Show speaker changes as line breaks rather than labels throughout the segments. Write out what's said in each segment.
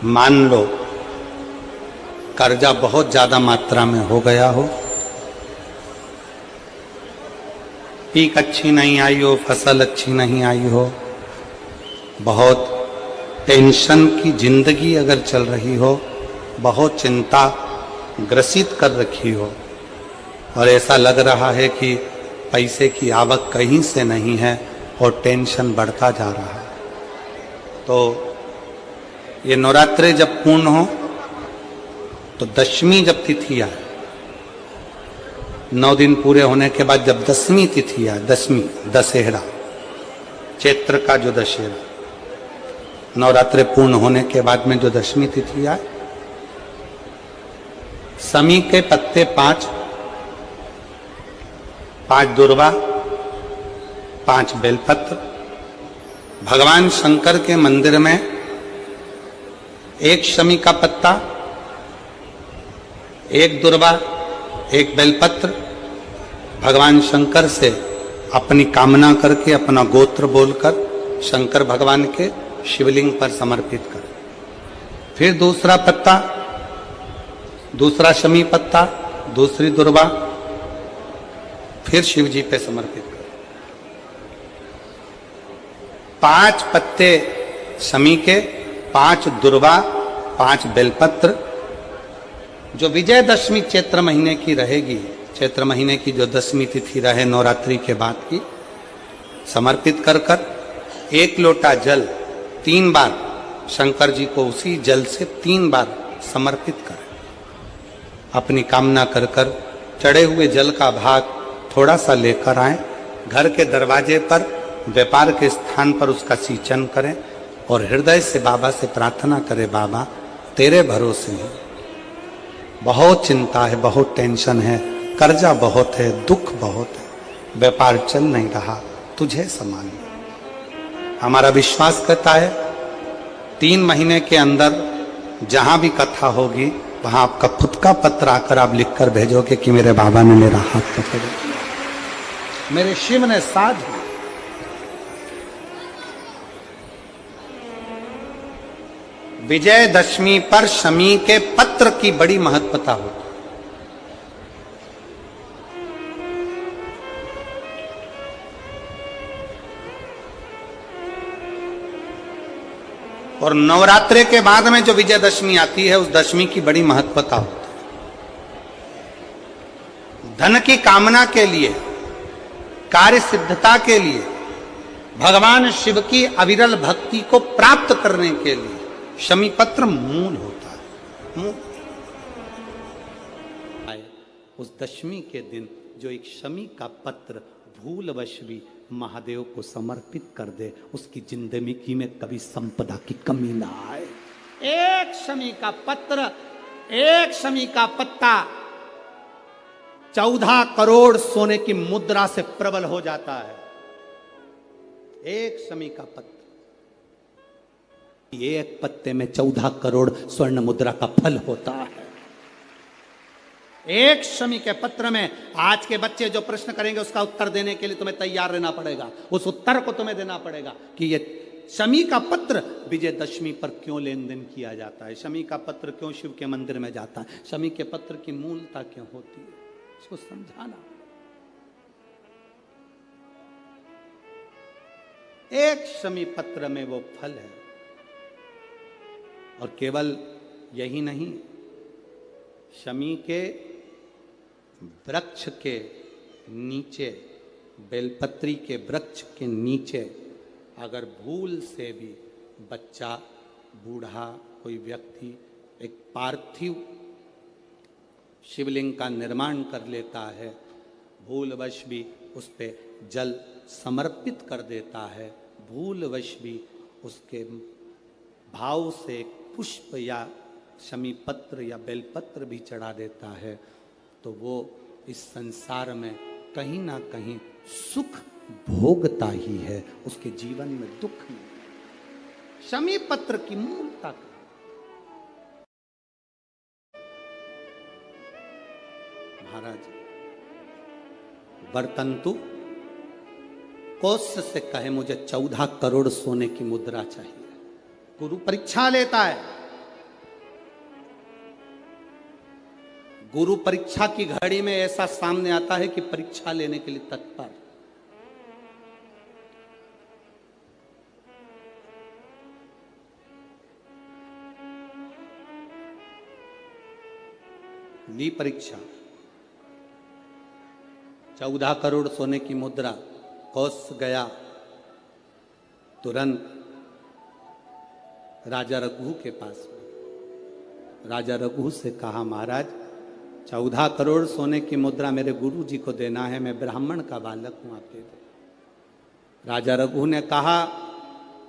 मान लो कर्जा बहुत ज्यादा मात्रा में हो गया हो, पीक अच्छी नहीं आई हो, फसल अच्छी नहीं आई हो, बहुत टेंशन की जिंदगी अगर चल रही हो, बहुत चिंता ग्रसित कर रखी हो और ऐसा लग रहा है कि पैसे की आवक कहीं से नहीं है और टेंशन बढ़ता जा रहा है, तो ये नवरात्रे जब पूर्ण हो तो दशमी जब तिथि आए, 9 दिन पूरे होने के बाद जब दसवीं तिथि आए, दसवीं दशहरा, चैत्र का जो दशहरा, नवरात्रे पूर्ण होने के बाद में जो दशमी तिथि आए, समी के पत्ते 5 दुर्वा, 5 बेलपत्र, भगवान शंकर के मंदिर में 1 शमी का पत्ता, 1 दुर्वा, 1 बेलपत्र, भगवान शंकर से अपनी कामना करके, अपना गोत्र बोलकर शंकर भगवान के शिवलिंग पर समर्पित करें। फिर दूसरा पत्ता, दूसरा शमी पत्ता, दूसरी दुर्वा, फिर शिव जी पे समर्पित करें। 5 पत्ते शमी के, 5 दुर्वा, 5 बेलपत्र, जो विजयदशमी चैत्र महीने की रहेगी, चैत्र महीने की जो दसवीं तिथि रहे नवरात्रि के बाद की, समर्पित कर 1 लोटा जल 3 बार शंकर जी को उसी जल से 3 बार समर्पित करें। अपनी कामना कर चढ़े हुए जल का भाग थोड़ा सा लेकर आए, घर के दरवाजे पर, व्यापार के स्थान पर उसका सिंचन करें और हृदय से बाबा से प्रार्थना करें, बाबा तेरे भरोसे हैं, बहुत चिंता है, बहुत टेंशन है, कर्जा बहुत है, दुख बहुत है, व्यापार चल नहीं रहा, तुझे समान। हमारा विश्वास कहता है 3 महीने के अंदर जहां भी कथा होगी वहां आपका खुद का पत्र आकर आप लिखकर भेजोगे कि मेरे बाबा ने मेरा हाथ पकड़ लिया, मेरे शिव ने साथ दिया। विजयदशमी पर शमी के पत्र की बड़ी महत्वता होती है। और नवरात्रे के बाद में जो विजयदशमी आती है, उस दशमी की बड़ी महत्वता होती है। धन की कामना के लिए, कार्य सिद्धता के लिए, भगवान शिव की अविरल भक्ति को प्राप्त करने के लिए शमी पत्र मूल होता है। मूल उस दशमी के दिन जो एक शमी का पत्र भूलवश भी महादेव को समर्पित कर दे, उसकी जिंदगी में कभी संपदा की कमी ना आए। 1 शमी का पत्र, 1 शमी का पत्ता 14 करोड़ सोने की मुद्रा से प्रबल हो जाता है। 1 शमी का पत्र, 1 पत्ते में 14 करोड़ स्वर्ण मुद्रा का फल होता है। 1 शमी के पत्र में आज के बच्चे जो प्रश्न करेंगे उसका उत्तर देने के लिए तुम्हें तैयार रहना पड़ेगा। उस उत्तर को तुम्हें देना पड़ेगा कि ये शमी का पत्र विजयदशमी पर क्यों लेन देन किया जाता है, शमी का पत्र क्यों शिव के मंदिर में जाता है, शमी के पत्र की मूलता क्यों होती है, इसको समझाना। 1 शमी पत्र में वो फल है। और केवल यही नहीं, शमी के वृक्ष के नीचे, बेलपत्री के वृक्ष के नीचे अगर भूल से भी बच्चा, बूढ़ा, कोई व्यक्ति एक पार्थिव शिवलिंग का निर्माण कर लेता है, भूलवश भी उस पे जल समर्पित कर देता है, भूलवश भी उसके भाव से पुष्प या शमी पत्र या बेलपत्र भी चढ़ा देता है, तो वो इस संसार में कहीं ना कहीं सुख भोगता ही है, उसके जीवन में दुख नहीं। शमी पत्र की मूलता महाराज बर्तंतु कोष्ठ से कहे मुझे 14 करोड़ सोने की मुद्रा चाहिए। गुरु परीक्षा लेता है गुरु परीक्षा की घड़ी में ऐसा सामने आता है कि परीक्षा लेने के लिए तत्पर। ली परीक्षा, 14 करोड़ सोने की मुद्रा, कौश गया तुरंत राजा रघु के पास में। राजा रघु से कहा, महाराज 14 करोड़ सोने की मुद्रा मेरे गुरु जी को देना है, मैं ब्राह्मण का बालक हूं, आप दे दो। राजा रघु ने कहा,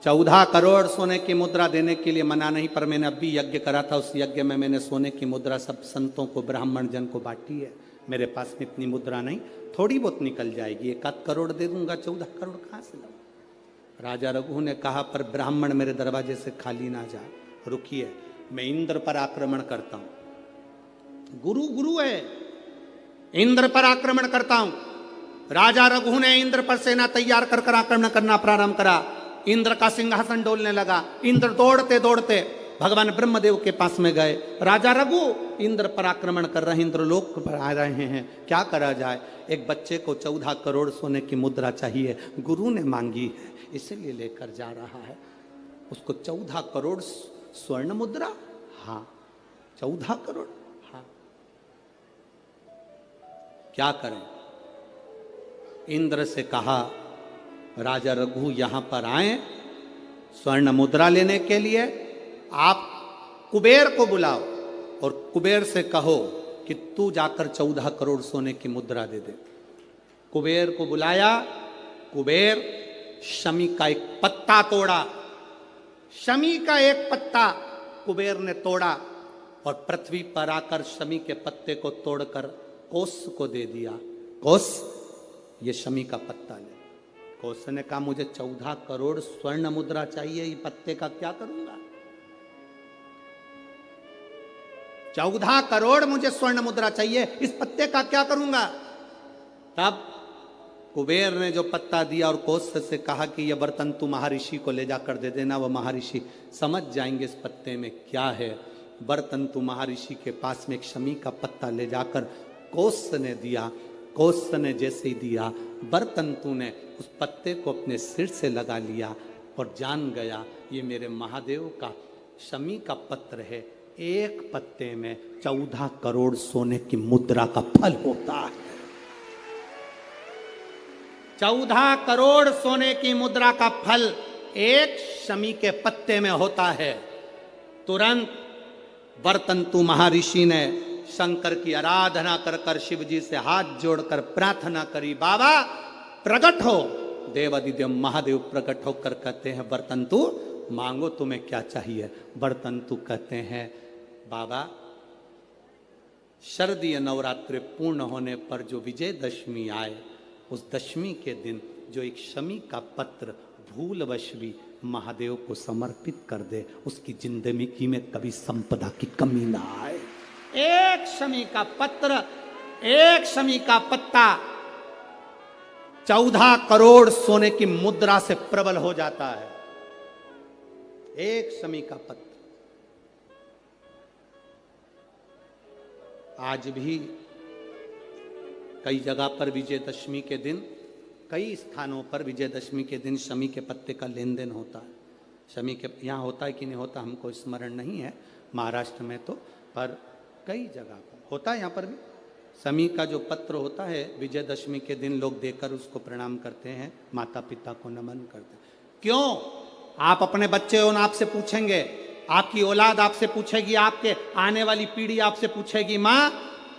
14 करोड़ सोने की मुद्रा देने के लिए मना नहीं, पर मैंने अभी यज्ञ करा था, उस यज्ञ में मैंने सोने की मुद्रा सब संतों को, ब्राह्मण जन को बांटी है। मेरे पास में इतनी मुद्रा नहीं, थोड़ी बहुत निकल जाएगी, 1 करोड़ दे दूंगा, 14 करोड़ कहां से लाऊं? राजा रघु ने कहा, पर ब्राह्मण मेरे दरवाजे से खाली ना जाए, रुकिए, मैं इंद्र पर आक्रमण करता हूं। गुरु गुरु है, इंद्र पर आक्रमण करता हूं। राजा रघु ने इंद्र पर सेना तैयार कर आक्रमण करना प्रारंभ करा। इंद्र का सिंहासन डोलने लगा। इंद्र दौड़ते दौड़ते भगवान ब्रह्मदेव के पास में गए। राजा रघु इंद्र पर आक्रमण कर रहे हैं, इंद्रलोक पर आ रहे हैं, क्या करा जाए? एक बच्चे को 14 करोड़ सोने की मुद्रा चाहिए, गुरु ने मांगी है, इसलिए लेकर जा रहा है। उसको 14 करोड़ स्वर्ण मुद्रा, हाँ 14 करोड़, हाँ क्या करें? इंद्र से कहा, राजा रघु यहां पर आए स्वर्ण मुद्रा लेने के लिए, आप कुबेर को बुलाओ और कुबेर से कहो कि तू जाकर 14 करोड़ सोने की मुद्रा दे दे। कुबेर को बुलाया। कुबेर शमी का एक पत्ता तोड़ा। शमी का एक पत्ता कुबेर ने तोड़ा और पृथ्वी पर आकर शमी के पत्ते को तोड़कर कोस को दे दिया। कोस, ये शमी का पत्ता ले। कोस ने कहा, मुझे 14 करोड़ स्वर्ण मुद्रा चाहिए, ये पत्ते का क्या करूंगा? 14 करोड़ मुझे स्वर्ण मुद्रा चाहिए, इस पत्ते का क्या करूंगा? तब कुबेर ने जो पत्ता दिया और कोस से कहा कि यह बर्तन तू महर्षि को ले जाकर दे देना, वह महर्षि समझ जाएंगे इस पत्ते में क्या है। बर्तन तू महर्षि के पास में एक शमी का पत्ता ले जाकर कोस ने दिया। कोस ने जैसे ही दिया, बर्तंतु ने उस पत्ते को अपने सिर से लगा लिया और जान गया ये मेरे महादेव का शमी का पत्र है। एक पत्ते में 14 करोड़ सोने की मुद्रा का फल होता है। 14 करोड़ सोने की मुद्रा का फल एक शमी के पत्ते में होता है। तुरंत बर्तंतु महर्षि ने शंकर की आराधना कर कर शिव जी से हाथ जोड़कर प्रार्थना करी, बाबा प्रकट हो। देवादिदेव महादेव प्रकट होकर कहते हैं, बर्तंतु मांगो तुम्हें क्या चाहिए? बर्तंतु कहते हैं, बाबा शरदीय नवरात्रि पूर्ण होने पर जो विजयदशमी आए, उस दशमी के दिन जो एक शमी का पत्र भूलवश भी महादेव को समर्पित कर दे, उसकी जिंदगी में कभी संपदा की कमी ना आए। एक शमी का पत्र, एक शमी का पत्ता 14 करोड़ सोने की मुद्रा से प्रबल हो जाता है। एक शमी का पत्र। आज भी कई जगह पर विजयदशमी के दिन, कई स्थानों पर विजयदशमी के दिन शमी के पत्ते का लेन देन होता है। शमी के यहाँ होता है कि नहीं होता हमको स्मरण नहीं है, महाराष्ट्र में तो, पर कई जगह पर होता है। यहाँ पर भी शमी का जो पत्र होता है, विजयदशमी के दिन लोग देकर उसको प्रणाम करते हैं, माता पिता को नमन करते हैं। क्यों? आप अपने बच्चे हो, आपसे पूछेंगे, आपकी औलाद आपसे पूछेगी, आपके आने वाली पीढ़ी आपसे पूछेगी, माँ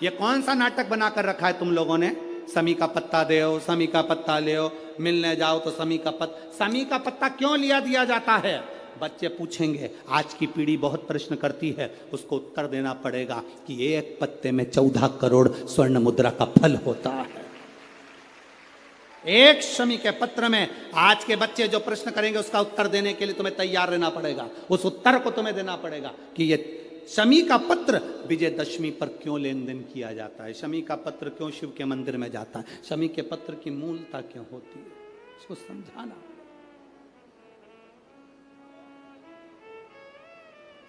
ये कौन सा नाटक बनाकर रखा है तुम लोगों ने? शमी का पत्ता दे, शमी का पत्ता ले, मिलने जाओ तो शमी का पत्ता। शमी का पत्ता क्यों लिया दिया जाता है? बच्चे पूछेंगे, आज की पीढ़ी बहुत प्रश्न करती है, उसको उत्तर देना पड़ेगा कि एक पत्ते में 14 करोड़ स्वर्ण मुद्रा का फल होता है। एक शमी के पत्र में आज के बच्चे जो प्रश्न करेंगे उसका उत्तर देने के लिए तुम्हें तैयार रहना पड़ेगा। उस उत्तर को तुम्हें देना पड़ेगा कि ये शमी का पत्र विजयदशमी पर क्यों लेन देन किया जाता है, शमी का पत्र क्यों शिव के मंदिर में जाता है, शमी के पत्र की मूलता क्यों होती है, इसको समझाना।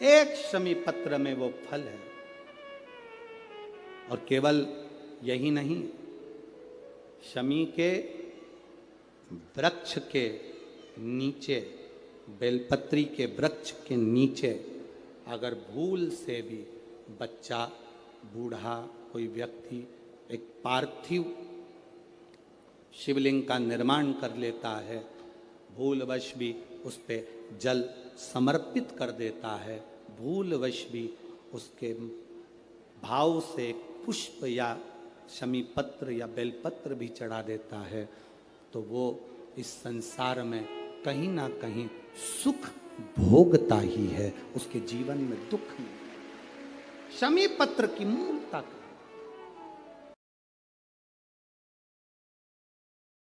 एक शमी पत्र में वो फल है। और केवल यही नहीं, शमी के वृक्ष के नीचे, बेलपत्री के वृक्ष के नीचे अगर भूल से भी बच्चा, बूढ़ा, कोई व्यक्ति एक पार्थिव शिवलिंग का निर्माण कर लेता है, भूलवश भी उस पे जल समर्पित कर देता है, भूलवश भी उसके भाव से पुष्प या शमी पत्र या बेलपत्र भी चढ़ा देता है, तो वो इस संसार में कहीं ना कहीं सुख भोगता ही है, उसके जीवन में दुख नहीं। शमी पत्र की मूलता